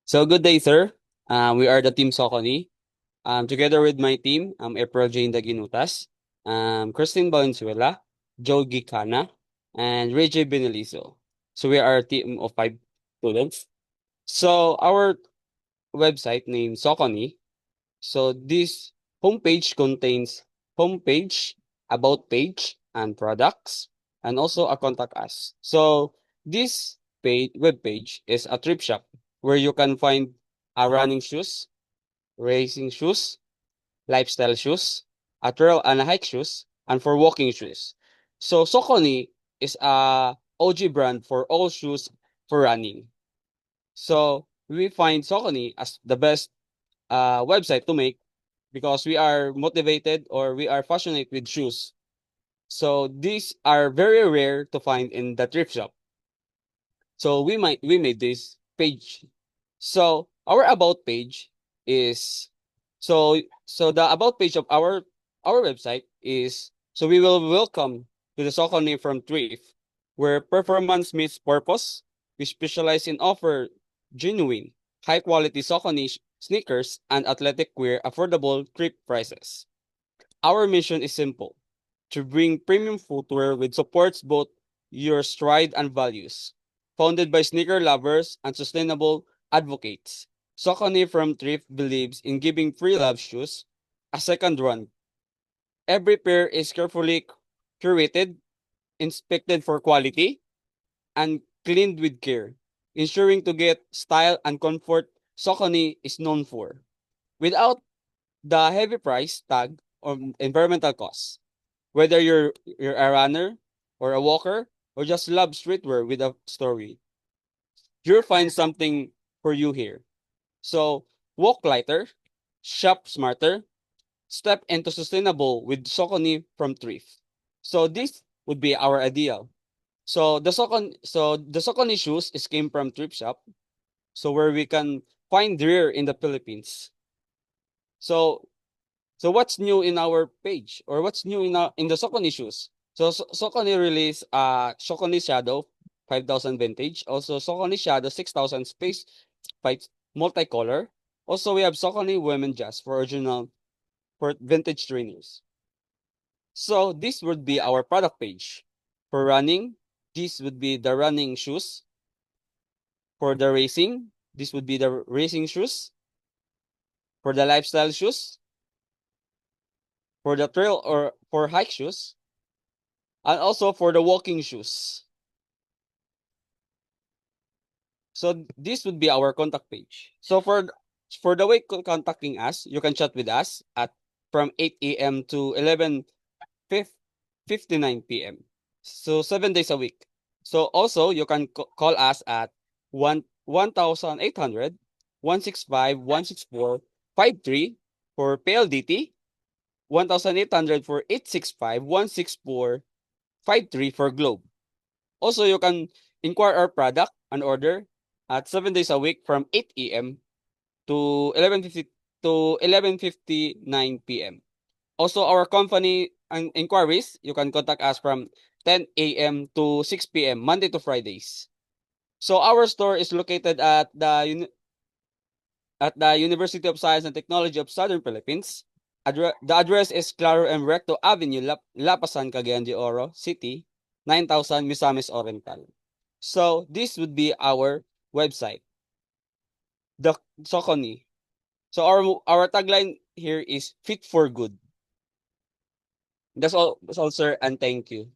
So good day, sir. We are the Team Socony. Together with my team, April Jane Daginutas, Christine Valenzuela, Joe Gicana, and Reggie Benelizo. So we are a team of 5 students. So our website named Socony. So this homepage contains homepage, about page, and products, and also a contact us. So this web page is a trip shop where you can find running shoes, racing shoes, lifestyle shoes, a trail and a hike shoes, and for walking shoes. So Socony is a OG brand for all shoes for running. So we find Socony as the best website to make because we are motivated or we are passionate with shoes. So these are very rare to find in the thrift shop. So we made this page. So our about page is so the about page of our website is so we will welcome to the Socony from Thrift, where performance meets purpose. We specialize in offer genuine, high quality Socony sneakers and athletic wear affordable thrift prices. Our mission is simple: to bring premium footwear with supports both your stride and values. Founded by sneaker lovers and sustainable advocates, Socony from Thrift believes in giving free love shoes a second run. Every pair is carefully curated, inspected for quality, and cleaned with care, ensuring to get style and comfort Socony is known for, without the heavy price tag or environmental costs. Whether you're a runner or a walker or just love streetwear with a story, you'll find something for you here. So walk lighter, shop smarter, step into sustainable with Socony from Thrift. So this would be our ideal. So the Socony shoes is came from Thrift Shop, so where we can find rare in the Philippines. So So what's new in our page or what's new in the Socony shoes? Socony released Socony Shadow 5000 vintage, also Socony Shadow 6000 space fight multicolor. Also we have Socony Women Jazz for original for vintage trainers. So this would be our product page. For running, this would be the running shoes. For the racing, this would be the racing shoes. For the lifestyle shoes, for the trail or for hike shoes, and also for the walking shoes. So this would be our contact page. So for the way contacting us, you can chat with us at from 8 a.m. to 11:59 p.m. So 7 days a week. So also you can call us at 1,800 165 164 53 for PLDT, 1,800 for 865 164 53 for Globe. Also, you can inquire our product and order at 7 days a week from 8 a.m. to 11:59 p.m. Also, our company and inquiries, you can contact us from 10 a.m. to 6 p.m. Monday to Fridays. So our store is located at the University of Science and Technology of Southern Philippines. The address is Claro M. Recto Avenue, Lapasan, Cagayan de Oro City, 9000 Misamis Oriental. So this would be our website, the Socony. So our tagline here is fit for good. That's all, sir, and thank you.